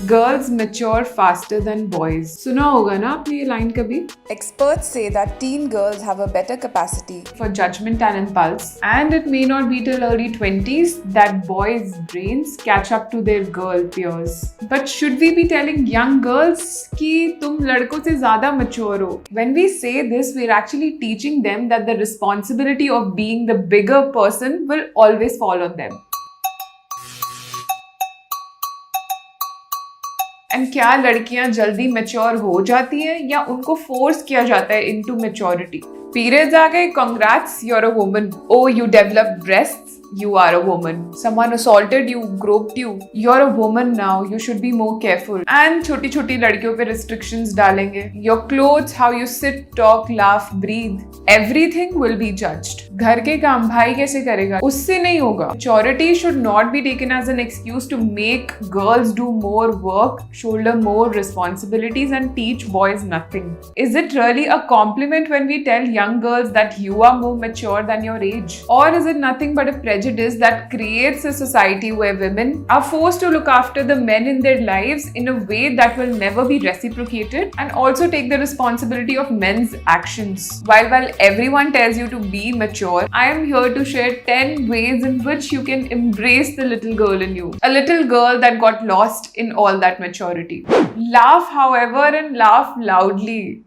Girls mature faster than boys. सुना होगा ना आपने ये लाइन कभी? Experts say that teen girls have a better capacity For judgment and impulse, and it may not be till early 20s that boys' brains catch up to their girl peers. But should we be telling young girls कि तुम लड़कों से ज़्यादा mature हो? When we say this, we're actually teaching them that the responsibility of being the bigger person will always fall on them. And क्या लड़कियां जल्दी mature हो जाती हैं या उनको फोर्स किया जाता है इनटू मैच्योरिटी? पीरियड्स आ गए, congrats, you're a woman. Oh, you developed breasts, you are a woman. Someone assaulted you, groped you, you're a woman now, you should be more careful. And छोटी छोटी लड़कियों पे restrictions डालेंगे. Your clothes, how you sit, talk, laugh, breathe, everything will be judged. घर के काम भाई कैसे करेगा? उससे नहीं होगा. Maturity should not be taken as an excuse to make girls do more work, shoulder more responsibilities and teach boys nothing. Is it really a compliment when we tell young girls that you are more mature than your age? Or is it nothing but a prejudice that creates a society where women are forced to look after the men in their lives in a way that will never be reciprocated and also take the responsibility of men's actions? While everyone tells you to be mature, I am here to share 10 ways in which you can embrace the little girl in you. A little girl that got lost in all that maturity. Laugh, however, and laugh loudly.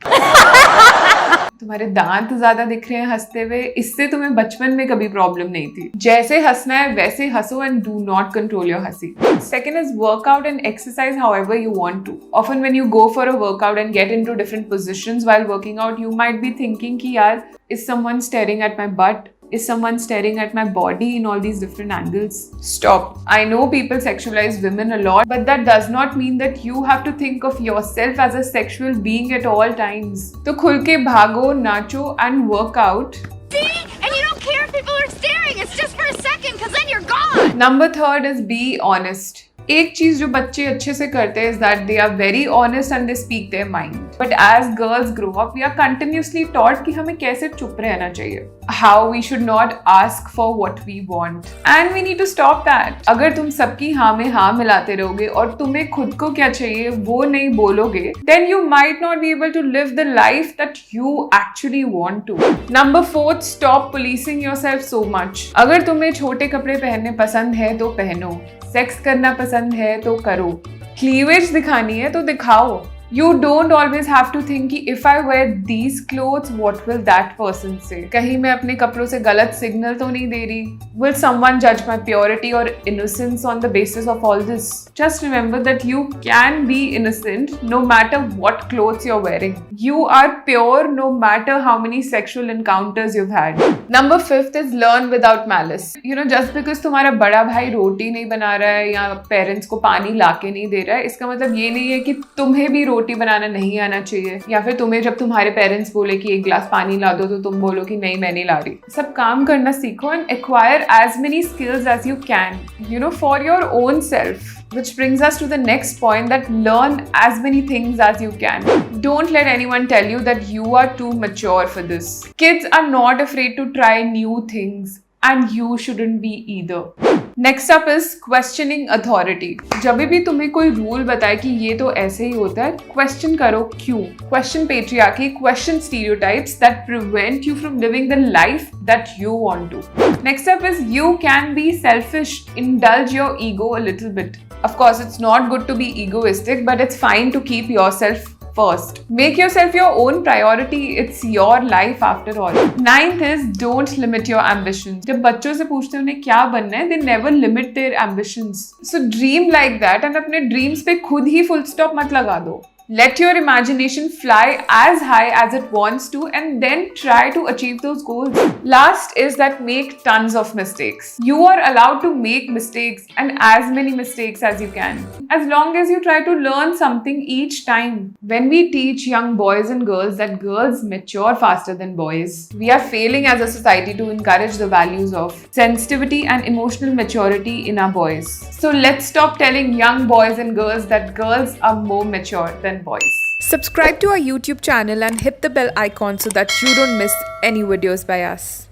तुम्हारे दांत ज्यादा दिख रहे हैं हंसते हुए, इससे तुम्हें बचपन में कभी प्रॉब्लम नहीं थी. जैसे हंसना है वैसे हंसो and do not control your हंसी. Second is work out and exercise however you want to. Often when you go for a workout and get into different positions while working out, you might be thinking कि यार, is someone staring at my butt? Is someone staring at my body in all these different angles? Stop. I know people sexualize women a lot, but that does not mean that you have to think of yourself as a sexual being at all times. तो खुल के भागो, नाचो and work out. See? And you don't care if people are staring. It's just for a second, because then you're gone. Number third is be honest. एक चीज जो बच्चे अच्छे से करते हैं is that they are very honest and they speak their mind. But as girls grow up, we are continuously taught कि हमें कैसे चुप रहना चाहिए. How we should not ask for what we want. And we need to stop that. अगर तुम सबकी हाँ में हाँ मिलाते रहोगे और तुम्हें खुद को क्या चाहिए वो नहीं बोलोगे, then you might not be able to live the life that you actually want to. Number 4, stop policing yourself so much. अगर तुम्हें छोटे कपड़े पहनने पसंद है तो पहनो. सेक्स करना पसंद है तो करो. क्लीवेज दिखानी है तो दिखाओ. You don't always have to think कि if I wear these clothes, what will that person say? कहीं मैं अपने कपड़ों से गलत सिग्नल तो नहीं दे रही? Will someone judge my purity or innocence on the basis of all this? Just remember that you can be innocent no matter what clothes you're wearing. You are pure no matter how many sexual encounters you've had. Number 5 is learn without malice. You know, just because तुम्हारा बड़ा भाई रोटी नहीं बना रहा है या parents को पानी लाके नहीं दे रहा है, इसका मतलब ये नहीं है कि तुम्हें भी रोटी बनाना नहीं आना चाहिए, या फिर तुम्हें जब तुम्हारे पेरेंट्स बोले कि एक गिलास पानी ला दो तो तुम बोलो कि नहीं मैं नहीं ला रही. सब काम करना सीखो and acquire as many skills as you can, you know, for your own self. Which brings us to the next point, that learn as many things as you can. Don't let anyone tell you that you are too mature for this. Kids are not afraid to try new things and you shouldn't be either. Next up is questioning authority. जब भी तुम्हें कोई rule बताए कि ये तो ऐसे ही होता है, question करो क्यों. Question patriarchy, question stereotypes that prevent you from living the life that you want to. Next up is you can be selfish. Indulge your ego a little bit. Of course, it's not good to be egoistic, but it's fine to keep yourself first. Make yourself your own priority. It's your life after all. 9th is don't limit your ambitions. जब बच्चों से पूछते हैं उन्हें क्या बनना है, they never limit their ambitions. So dream like that and अपने dreams पे खुद ही full stop मत लगा दो. Let your imagination fly as high as it wants to and then try to achieve those goals. Last is that make tons of mistakes. You are allowed to make mistakes and as many mistakes as you can, as long as you try to learn something each time. When we teach young boys and girls that girls mature faster than boys, we are failing as a society to encourage the values of sensitivity and emotional maturity in our boys. So let's stop telling young boys and girls that girls are more mature than boys. Subscribe to our YouTube channel and hit the bell icon so that you don't miss any videos by us.